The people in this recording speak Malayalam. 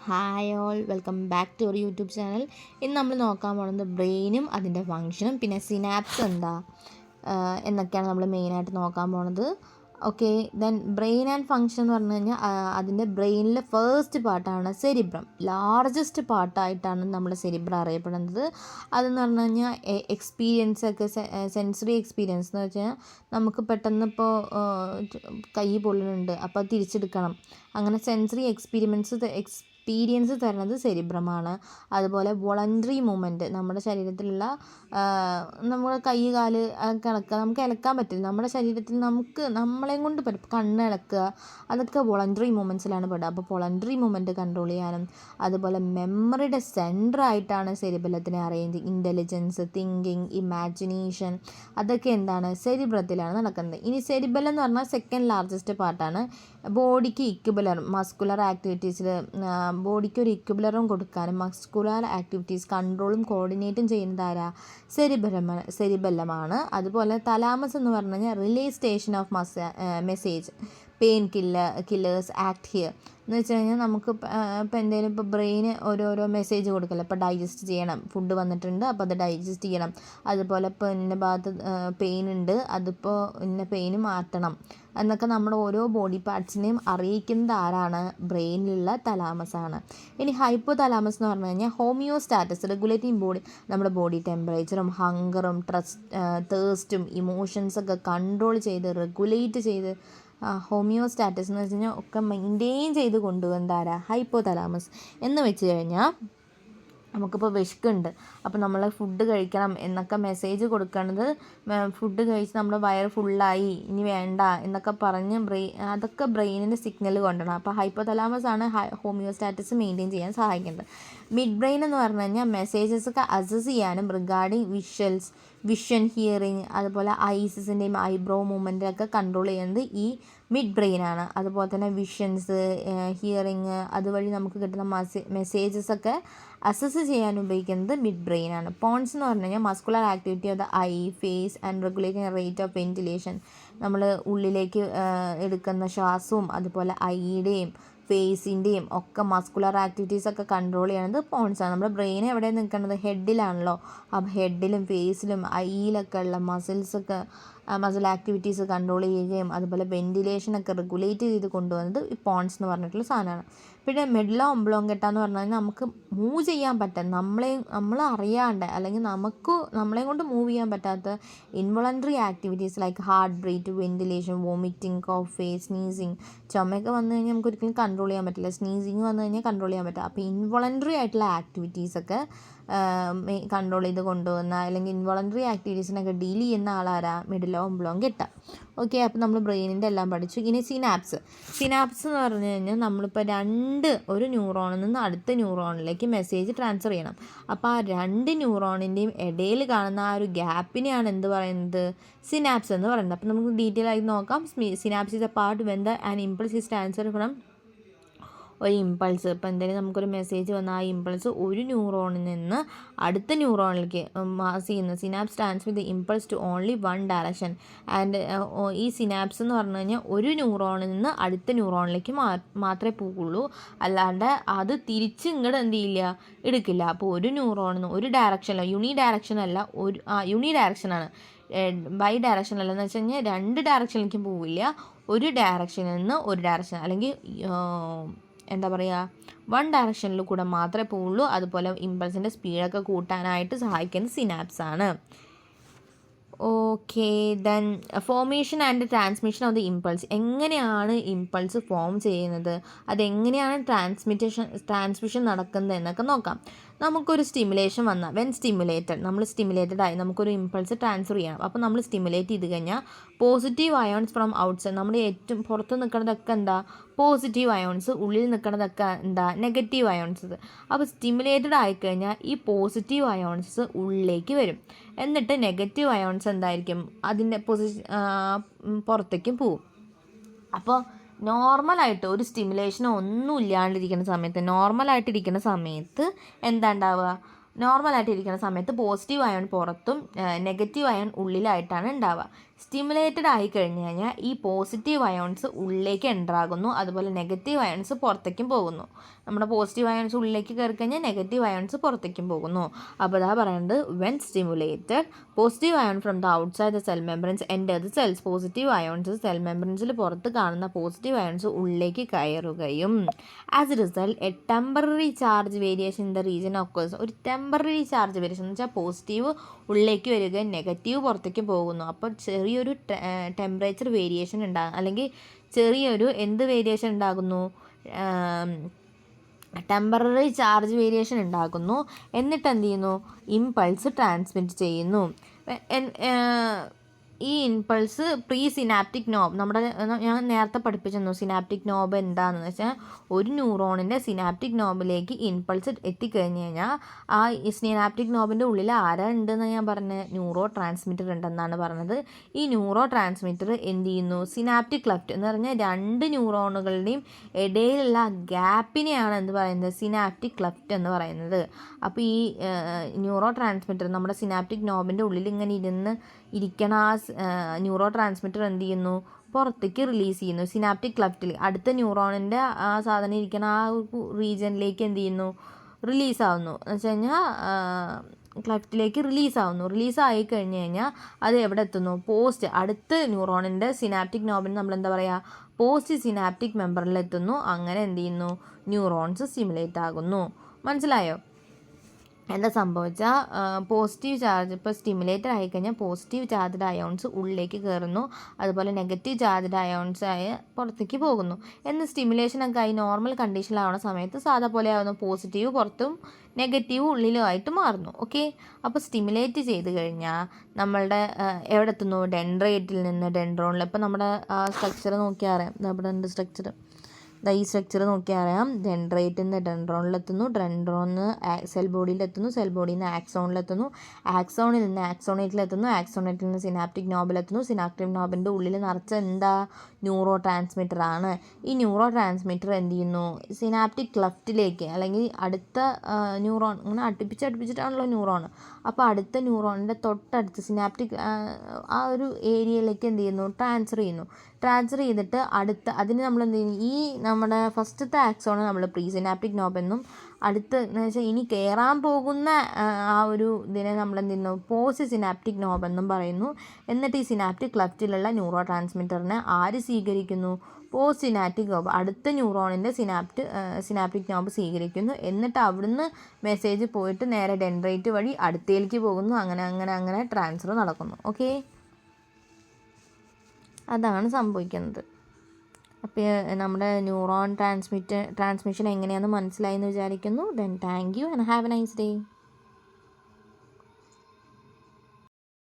Hi all, welcome back to our YouTube channel. ഇന്ന് നമ്മൾ നോക്കാൻ പോകുന്നത് ബ്രെയിനും അതിൻ്റെ ഫങ്ഷനും പിന്നെ സിനാപ്സ് എന്താ എന്നൊക്കെയാണ് നമ്മൾ മെയിനായിട്ട് നോക്കാൻ പോണത്. Okay, then brain and function എന്ന് പറഞ്ഞു കഴിഞ്ഞാൽ അതിൻ്റെ ബ്രെയിനിലെ ഫസ്റ്റ് പാർട്ടാണ് സെരിബ്രം. ലാർജസ്റ്റ് പാർട്ടായിട്ടാണ് നമ്മുടെ സെരിബ്രം അറിയപ്പെടുന്നത്. അതെന്ന് പറഞ്ഞു കഴിഞ്ഞാൽ എക്സ്പീരിയൻസ് ഒക്കെ സെൻസറി എക്സ്പീരിയൻസ് എന്ന് വെച്ച് കഴിഞ്ഞാൽ നമുക്ക് പെട്ടെന്ന് ഇപ്പോൾ കൈ പൊള്ളുന്നുണ്ട് അപ്പോൾ അത് തിരിച്ചെടുക്കണം, അങ്ങനെ സെൻസറി എക്സ്പീരിയൻസ് തരുന്നത് സെരിബ്രമാണ്. അതുപോലെ വോളണ്ടറി മൂവ്മെൻറ്റ്, നമ്മുടെ ശരീരത്തിലുള്ള നമ്മുടെ കൈ കാല് ഇളക്കുക, നമുക്ക് ഇളക്കാൻ പറ്റില്ല, നമ്മുടെ ശരീരത്തിൽ നമ്മളെയും കൊണ്ട് പറ്റും. കണ്ണ് ഇളക്കുക, അതൊക്കെ വോളണ്ടറി മൂവ്മെൻറ്റ്സിലാണ് പെടുക. അപ്പോൾ വോളണ്ടറി മൂവ്മെൻറ്റ് കൺട്രോൾ ചെയ്യാനും അതുപോലെ മെമ്മറിയുടെ സെൻറ്ററായിട്ടാണ് സെരിബെല്ലത്തിനെ അറിയുന്നത്. ഇൻ്റലിജൻസ്, തിങ്കിങ്, ഇമാജിനേഷൻ അതൊക്കെ എന്താണ് സെരിബ്രത്തിലാണ് നടക്കുന്നത്. ഇനി സെരിബെല്ലം എന്ന് പറഞ്ഞാൽ സെക്കൻഡ് ലാർജസ്റ്റ് പാർട്ടാണ്. ബോഡിക്ക് ഇക്യുബുലർ മസ്കുലർ ആക്ടിവിറ്റീസിൽ ബോഡിക്ക് ഒരു ഇക്യുബുലറും കൊടുക്കാനും മസ്കുലർ ആക്ടിവിറ്റീസ് കൺട്രോളും കോർഡിനേറ്റും ചെയ്യുന്നത് ആരാ? സെരിബെല്ലമാണ്. അതുപോലെ തലാമസ് എന്ന് പറഞ്ഞു കഴിഞ്ഞാൽ relay station of message, pain killers act here എന്ന് വെച്ച് കഴിഞ്ഞാൽ നമുക്ക് ഇപ്പോൾ എന്തെങ്കിലും ഇപ്പോൾ ബ്രെയിന് ഓരോരോ മെസ്സേജ് കൊടുക്കല്ലോ. ഇപ്പോൾ ഡൈജസ്റ്റ് ചെയ്യണം, ഫുഡ് വന്നിട്ടുണ്ട് അപ്പോൾ അത് ഡൈജസ്റ്റ് ചെയ്യണം. അതുപോലെ ഇപ്പോൾ ഇന്ന ഭാഗത്ത് പെയിൻ ഉണ്ട്, അതിപ്പോൾ ഇന്ന പെയിന് മാറ്റണം എന്നൊക്കെ നമ്മുടെ ഓരോ ബോഡി പാർട്സിനെയും അറിയിക്കുന്നത് ആരാണ്? ബ്രെയിനിലുള്ള തലാമസാണ്. ഇനി ഹൈപ്പോ തലാമസ് എന്ന് പറഞ്ഞു കഴിഞ്ഞാൽ ഹോമിയോസ്റ്റാറ്റസ്, റെഗുലേറ്റിംഗ് ബോഡി, നമ്മുടെ ബോഡി ടെമ്പറേച്ചറും ഹങ്കറും തേഴ്സ്റ്റും ഇമോഷൻസൊക്കെ കൺട്രോൾ ചെയ്ത് റെഗുലേറ്റ് ചെയ്ത് ഹോമിയോസ്റ്റാറ്റസ് എന്ന് വെച്ച് കഴിഞ്ഞാൽ ഒക്കെ മെയിൻറ്റെയിൻ ചെയ്ത് കൊണ്ടുപോകുന്നത് ആരാ? Hypo thalamus. എന്ന് വെച്ച് കഴിഞ്ഞാൽ നമുക്കിപ്പോൾ വിശക്കുണ്ട്, അപ്പോൾ നമ്മൾ ഫുഡ് കഴിക്കണം എന്നൊക്കെ മെസ്സേജ് കൊടുക്കുന്നത്, ഫുഡ് കഴിച്ച് നമ്മുടെ വയറ് ഫുള്ളായി ഇനി വേണ്ട എന്നൊക്കെ പറഞ്ഞ് അതൊക്കെ ബ്രെയിനിൻ്റെ സിഗ്നൽ കൊണ്ടാണ്. അപ്പോൾ ഹൈപ്പോ തലാമസ് ആണ് ഹോമിയോസ്റ്റാറ്റസ് മെയിൻറ്റെയിൻ ചെയ്യാൻ സഹായിക്കുന്നത്. മിഡ് ബ്രെയിൻ എന്ന് പറഞ്ഞു കഴിഞ്ഞാൽ മെസ്സേജസ് ഒക്കെ അസസ് ചെയ്യാനും റിഗാർഡിങ് വിഷൻ, ഹിയറിങ്, അതുപോലെ ഐസിൻ്റെയും ഐബ്രോ മൂവ്മെൻറ്റൊക്കെ കൺട്രോൾ ചെയ്യുന്നത് ഈ മിഡ് ബ്രെയിനാണ്. അതുപോലെ തന്നെ വിഷൻസ്, ഹിയറിങ് അതുവഴി നമുക്ക് കിട്ടുന്ന മെസ്സേജസൊക്കെ അസസ് ചെയ്യാൻ ഉപയോഗിക്കുന്നത് മിഡ് ബ്രെയിനാണ്. പോൺസ് എന്ന് പറഞ്ഞു കഴിഞ്ഞാൽ muscular activity of the eye, face and regulating rate of ventilation, നമ്മൾ ഉള്ളിലേക്ക് എടുക്കുന്ന ശ്വാസവും അതുപോലെ ഐയുടെയും ഫേസിൻ്റെയും ഒക്കെ മസ്കുലർ ആക്ടിവിറ്റീസൊക്കെ കൺട്രോൾ ചെയ്യണത് പോൺസാണ്. നമ്മുടെ ബ്രെയിൻ എവിടെ നിൽക്കുന്നത്? ഹെഡിലാണല്ലോ. അപ്പം ഹെഡിലും ഫേസിലും ഐയിലൊക്കെ ഉള്ള മസിൽ ആക്ടിവിറ്റീസ് കൺട്രോൾ ചെയ്യുകയും അതുപോലെ വെന്റിലേഷനൊക്കെ റെഗുലേറ്റ് ചെയ്ത് കൊണ്ടുവന്നത് ഈ പോൺസ് എന്ന് പറഞ്ഞിട്ടുള്ള സാധനമാണ്. പിന്നെ മെഡുല ഒബ്ലോങ്കേറ്റ എന്ന് പറഞ്ഞു കഴിഞ്ഞാൽ നമുക്ക് മൂവ് ചെയ്യാൻ പറ്റാൻ നമ്മൾ അറിയാണ്ട് അല്ലെങ്കിൽ നമ്മളെയും കൊണ്ട് മൂവ് ചെയ്യാൻ പറ്റാത്ത involuntary activities like heart breath, ventilation, vomiting, cough, sneezing, ചുമയൊക്കെ വന്നു കഴിഞ്ഞാൽ നമുക്ക് ഒരിക്കലും കൺട്രോൾ ചെയ്യാൻ പറ്റില്ല. സ്നീസിങ് വന്നു കഴിഞ്ഞാൽ കൺട്രോൾ ചെയ്യാൻ പറ്റില്ല. അപ്പോൾ ഇൻവോളണ്ടറി ആയിട്ടുള്ള ആക്ടിവിറ്റീസൊക്കെ കൺട്രോൾ ചെയ്ത് കൊണ്ടുപോകുന്ന അല്ലെങ്കിൽ ഇൻവോളണ്ടറി ആക്ടിവിറ്റീസിനൊക്കെ ഡീൽ ചെയ്യുന്ന ആളാരാ? Medulla oblongata. ഓക്കെ, അപ്പോൾ നമ്മൾ ബ്രെയിനിൻ്റെ എല്ലാം പഠിച്ചു. ഇനി സിനാപ്സ് എന്ന് പറഞ്ഞു കഴിഞ്ഞാൽ നമ്മളിപ്പോൾ ഒരു ന്യൂറോണിൽ നിന്ന് അടുത്ത ന്യൂറോണിലേക്ക് മെസ്സേജ് ട്രാൻസ്ഫർ ചെയ്യണം. അപ്പോൾ ആ രണ്ട് ന്യൂറോണിൻ്റെയും ഇടയിൽ കാണുന്ന ആ ഒരു ഗ്യാപ്പിനെയാണ് എന്ത് പറയുന്നത്? സിനാപ്സ് എന്ന് പറയുന്നത്. അപ്പോൾ നമുക്ക് ഡീറ്റെയിൽ ആയി നോക്കാം. Synapse is A part when the an impulse is transfer from ഒരു ഇമ്പൾസ്. ഇപ്പോൾ എന്തെങ്കിലും നമുക്കൊരു മെസ്സേജ് വന്നാൽ ആ ഇമ്പൾസ് ഒരു ന്യൂറോണിൽ നിന്ന് അടുത്ത ന്യൂറോണിലേക്ക് പാസ് ചെയ്യുന്നു. Synapse transmit the impulse to only one direction and ഈ സിനാപ്സ് എന്ന് പറഞ്ഞു കഴിഞ്ഞാൽ ഒരു ന്യൂറോണിൽ നിന്ന് അടുത്ത ന്യൂറോണിലേക്ക് മാത്രമേ പോകുള്ളൂ, അല്ലാണ്ട് അത് തിരിച്ച് ഇങ്ങോട്ട് എന്ത് ചെയ്യില്ല, എടുക്കില്ല. അപ്പോൾ ഒരു ന്യൂറോണിൽ നിന്ന് ഒരു ഡയറക്ഷനല്ല, യൂണി ഡയറക്ഷനാണ്, ബൈ ഡയറക്ഷൻ അല്ലെന്ന് വെച്ച് കഴിഞ്ഞാൽ രണ്ട് ഡയറക്ഷനിലേക്കും പോവില്ല, ഒരു ഡയറക്ഷനിൽ നിന്ന് ഒരു ഡയറക്ഷൻ അല്ലെങ്കിൽ എന്താ പറയുക, വൺ ഡയറക്ഷനിൽ കൂടെ മാത്രമേ പോവുള്ളൂ. അതുപോലെ ഇമ്പൾസിൻ്റെ സ്പീഡൊക്കെ കൂട്ടാനായിട്ട് സഹായിക്കുന്നത് സിനാപ്സാണ്. Okay, then formation and transmission of the impulse. എങ്ങനെയാണ് ഇമ്പൾസ് ഫോം ചെയ്യുന്നത്, അതെങ്ങനെയാണ് ട്രാൻസ്മിഷൻ നടക്കുന്നത് എന്നൊക്കെ നോക്കാം. നമുക്കൊരു സ്റ്റിമുലേഷൻ വന്നാൽ നമ്മൾ സ്റ്റിമുലേറ്റഡ് ആയി നമുക്കൊരു ഇമ്പൾസ് ട്രാൻസ്ഫർ ചെയ്യണം. അപ്പോൾ നമ്മൾ സ്റ്റിമുലേറ്റ് ചെയ്ത് കഴിഞ്ഞാൽ പോസിറ്റീവ് അയോൺസ് ഫ്രം ഔട്ട്സൈഡ്, നമ്മുടെ ഏറ്റവും പുറത്ത് നിൽക്കുന്നതൊക്കെ എന്താ? പോസിറ്റീവ് അയോൺസ്, ഉള്ളിൽ നിൽക്കുന്നതൊക്കെ എന്താ? Negative ions. അപ്പോൾ സ്റ്റിമുലേറ്റഡ് ആയിക്കഴിഞ്ഞാൽ ഈ പോസിറ്റീവ് അയോൺസ് ഉള്ളിലേക്ക് വരും, എന്നിട്ട് നെഗറ്റീവ് അയോൺസ് എന്തായിരിക്കും? അതിൻ്റെ പുറത്തേക്കും പോവും. അപ്പോൾ നോർമലായിട്ട് ഒരു സ്റ്റിമുലേഷനോ ഒന്നും ഇല്ലാണ്ടിരിക്കുന്ന സമയത്ത് എന്താ ഉണ്ടാവുക? നോർമലായിട്ടിരിക്കുന്ന സമയത്ത് പോസിറ്റീവ് അയോൺ പുറത്തും നെഗറ്റീവ് അയോൺ ഉള്ളിലായിട്ടാണ് ഉണ്ടാവുക. സ്റ്റിമുലേറ്റഡ് ആയി കഴിഞ്ഞ് കഴിഞ്ഞാൽ ഈ പോസിറ്റീവ് അയോൺസ് ഉള്ളിലേക്ക് എൻ്റർ ആകുന്നു, അതുപോലെ നെഗറ്റീവ് അയോൺസ് പുറത്തേക്കും പോകുന്നു. നമ്മുടെ പോസിറ്റീവ് അയോൺസ് ഉള്ളിലേക്ക് കയറി കഴിഞ്ഞാൽ നെഗറ്റീവ് അയോൺസ് പുറത്തേക്കും പോകുന്നു. അപ്പോൾ ഇതാ പറയുന്നത് when stimulated positive ion from the outside the cell membranes enter the cells. Positive ions cell മെംബ്രൻസിൽ പുറത്ത് കാണുന്ന പോസിറ്റീവ് അയോൺസ് ഉള്ളിലേക്ക് കയറുകയും as a result a temporary charge variation in the region occurs. ഒരു ടെമ്പററി ചാർജ് വേരിയേഷൻ എന്ന് വെച്ചാൽ പോസിറ്റീവ് ഉള്ളിലേക്ക് വരികയും നെഗറ്റീവ് പുറത്തേക്ക് പോകുന്നു. അപ്പോൾ ചെറിയൊരു ടെമ്പറേച്ചർ വേരിയേഷൻ ഉണ്ടാകും, അല്ലെങ്കിൽ ചെറിയൊരു എന്ത് വേരിയേഷൻ ഉണ്ടാകുന്നു, ടെമ്പററി ചാർജ് വേരിയേഷൻ ഉണ്ടാകുന്നു. എന്നിട്ട് എന്ത് ചെയ്യുന്നു, ഇമ്പൾസ് ട്രാൻസ്മിറ്റ് ചെയ്യുന്നു. ഈ ഇമ്പൾസ് പ്രീ സിനാപ്റ്റിക് നോബ്, നമ്മുടെ ഞാൻ നേരത്തെ പഠിപ്പിച്ചിരുന്നു സിനാപ്റ്റിക് നോബ് എന്താണെന്ന് വെച്ചാൽ ഒരു ന്യൂറോണിൻ്റെ സിനാപ്റ്റിക് നോബിലേക്ക് ഇമ്പൾസ് എത്തിക്കഴിഞ്ഞ് കഴിഞ്ഞാൽ ആ സിനാപ്റ്റിക് നോബിൻ്റെ ഉള്ളിൽ ആരാ ഉണ്ടെന്ന് ഞാൻ പറഞ്ഞത്, ന്യൂറോ ട്രാൻസ്മിറ്റർ ഉണ്ടെന്നാണ് പറഞ്ഞത്. ഈ ന്യൂറോ ട്രാൻസ്മിറ്റർ എന്ത് ചെയ്യുന്നു, സിനാപ്റ്റിക് ക്ലെഫ്റ്റ് എന്ന് പറഞ്ഞാൽ രണ്ട് ന്യൂറോണുകളുടെയും ഇടയിലുള്ള ഗ്യാപ്പിനെയാണ് എന്ത് പറയുന്നത്, സിനാപ്റ്റിക് ക്ലെഫ്റ്റ് എന്ന് പറയുന്നത്. അപ്പോൾ ഈ ന്യൂറോ ട്രാൻസ്മിറ്റർ നമ്മുടെ സിനാപ്റ്റിക് നോബിൻ്റെ ഉള്ളിൽ ഇങ്ങനെ ഇരിക്കണ ആ ന്യൂറോ ട്രാൻസ്മിറ്റർ എന്ത് ചെയ്യുന്നു, പുറത്തേക്ക് റിലീസ് ചെയ്യുന്നു. സിനാപ്റ്റിക് ക്ലെഫ്റ്റിൽ അടുത്ത ന്യൂറോണിൻ്റെ ആ സാധനം ഇരിക്കണ ആ റീജിയനിലേക്ക് എന്ത് ചെയ്യുന്നു, റിലീസാവുന്നു. എന്ന് വെച്ച് കഴിഞ്ഞാൽ ക്ലെഫ്റ്റിലേക്ക് റിലീസാവുന്നു. റിലീസായി കഴിഞ്ഞ് കഴിഞ്ഞാൽ അത് എവിടെ എത്തുന്നു, അടുത്ത ന്യൂറോണിൻ്റെ സിനാപ്റ്റിക് നോബിന് നമ്മൾ എന്താ പറയുക, പോസ്റ്റ് സിനാപ്റ്റിക് മെമ്പറിലെത്തുന്നു. അങ്ങനെ എന്ത് ചെയ്യുന്നു, ന്യൂറോൺസ് സ്റ്റിമുലേറ്റ് ആകുന്നു. മനസ്സിലായോ? എന്താ സംഭവിച്ചാൽ പോസിറ്റീവ് ചാർജ് ഇപ്പോൾ സ്റ്റിമുലേറ്റഡ് ആയിക്കഴിഞ്ഞാൽ പോസിറ്റീവ് ചാർജ്ഡ് അയോൺസ് ഉള്ളിലേക്ക് കയറുന്നു, അതുപോലെ നെഗറ്റീവ് ചാർജ്ഡ് അയോൺസ് ആയി പുറത്തേക്ക് പോകുന്നു. എന്ന് സ്റ്റിമുലേഷനൊക്കെ ആയി നോർമൽ കണ്ടീഷനിലാവുന്ന സമയത്ത് സാധാ പോലെ ആവുന്നു, പോസിറ്റീവ് പുറത്തും നെഗറ്റീവ് ഉള്ളിലുമായിട്ട് മാറുന്നു. ഓക്കെ, അപ്പോൾ സ്റ്റിമുലേറ്റ് ചെയ്ത് കഴിഞ്ഞാൽ നമ്മളുടെ എവിടെ എത്തുന്നു, ഡെൻഡ്രൈറ്റിൽ നിന്ന് ഡെൻഡ്രോണിൽ. ഇപ്പോൾ നമ്മുടെ സ്ട്രക്ചർ നോക്കിയാൽ അറിയാം, നമ്മുടെ ഉണ്ട് സ്ട്രക്ചർ, ഈ സ്ട്രക്ചർ നോക്കിയാൽ അറിയാം. ഡെൻഡ്രൈറ്റിൽ നിന്ന് ഡെൻഡ്രോണിലെത്തുന്നു, ഡെൻഡ്രോണിൽ സെൽ ബോഡിയിലെത്തുന്നു, സെൽ ബോഡിയിൽ നിന്ന് ആക്സോണിലെത്തുന്നു, ആക്സോണിൽ നിന്ന് ആക്സോണേറ്റിലെത്തുന്നു, ആക്സോണേറ്റിൽ നിന്ന് സിനാപ്റ്റിക് നോബിലെത്തുന്നു. സിനാപ്റ്റിക് നോബിൻ്റെ ഉള്ളിൽ നിറച്ച എന്താ, ന്യൂറോ ട്രാൻസ്മിറ്റർ ആണ്. ഈ ന്യൂറോ ട്രാൻസ്മിറ്റർ എന്ത് ചെയ്യുന്നു, സിനാപ്റ്റിക് ക്ലെഫ്റ്റിലേക്ക് അല്ലെങ്കിൽ അടുത്ത ന്യൂറോൺ, ഇങ്ങനെ അടുപ്പിച്ചിട്ടാണല്ലോ ന്യൂറോൺ, അപ്പോൾ അടുത്ത ന്യൂറോണിൻ്റെ തൊട്ടടുത്ത് സിനാപ്റ്റിക് ആ ഒരു ഏരിയയിലേക്ക് എന്ത് ചെയ്യുന്നു, ട്രാൻസ്ഫർ ചെയ്തിട്ട് അതിന് നമ്മൾ എന്ത് ചെയ്യും, ഈ നമ്മുടെ ഫസ്റ്റത്തെ ആക്സോൺ നമ്മൾ പ്രീ സിനാപ്റ്റിക് നോബ് എന്നും എന്ന് വെച്ചാൽ ഇനി കയറാൻ പോകുന്ന ആ ഒരു ഇതിനെ നമ്മൾ എന്ത് ചെയ്യുന്നു, പോസ്റ്റ് സിനാപ്റ്റിക് നോബ് എന്നും പറയുന്നു. എന്നിട്ട് ഈ സിനാപ്റ്റിക് ക്ലെഫ്റ്റിലുള്ള ന്യൂറോ ട്രാൻസ്മിറ്ററിനെ ആര് സ്വീകരിക്കുന്നു, പോസ്റ്റ് സിനാപ്റ്റിക് നോബ്, അടുത്ത ന്യൂറോണിൻ്റെ സിനാപ്റ്റിക് നോബ് സ്വീകരിക്കുന്നു. എന്നിട്ട് അവിടുന്ന് മെസ്സേജ് പോയിട്ട് നേരെ ഡെൻഡ്രൈറ്റ് വഴി അടുത്തേക്ക് പോകുന്നു. അങ്ങനെ ട്രാൻസ്ഫർ നടക്കുന്നു. ഓക്കെ, അതാണ് സംഭവിക്കുന്നത്. അപ്പോൾ നമ്മുടെ ന്യൂറോൺ ട്രാൻസ്മിഷൻ എങ്ങനെയാണെന്ന് മനസ്സിലായി എന്ന് വിചാരിക്കുന്നു. Then thank you and have A nice day.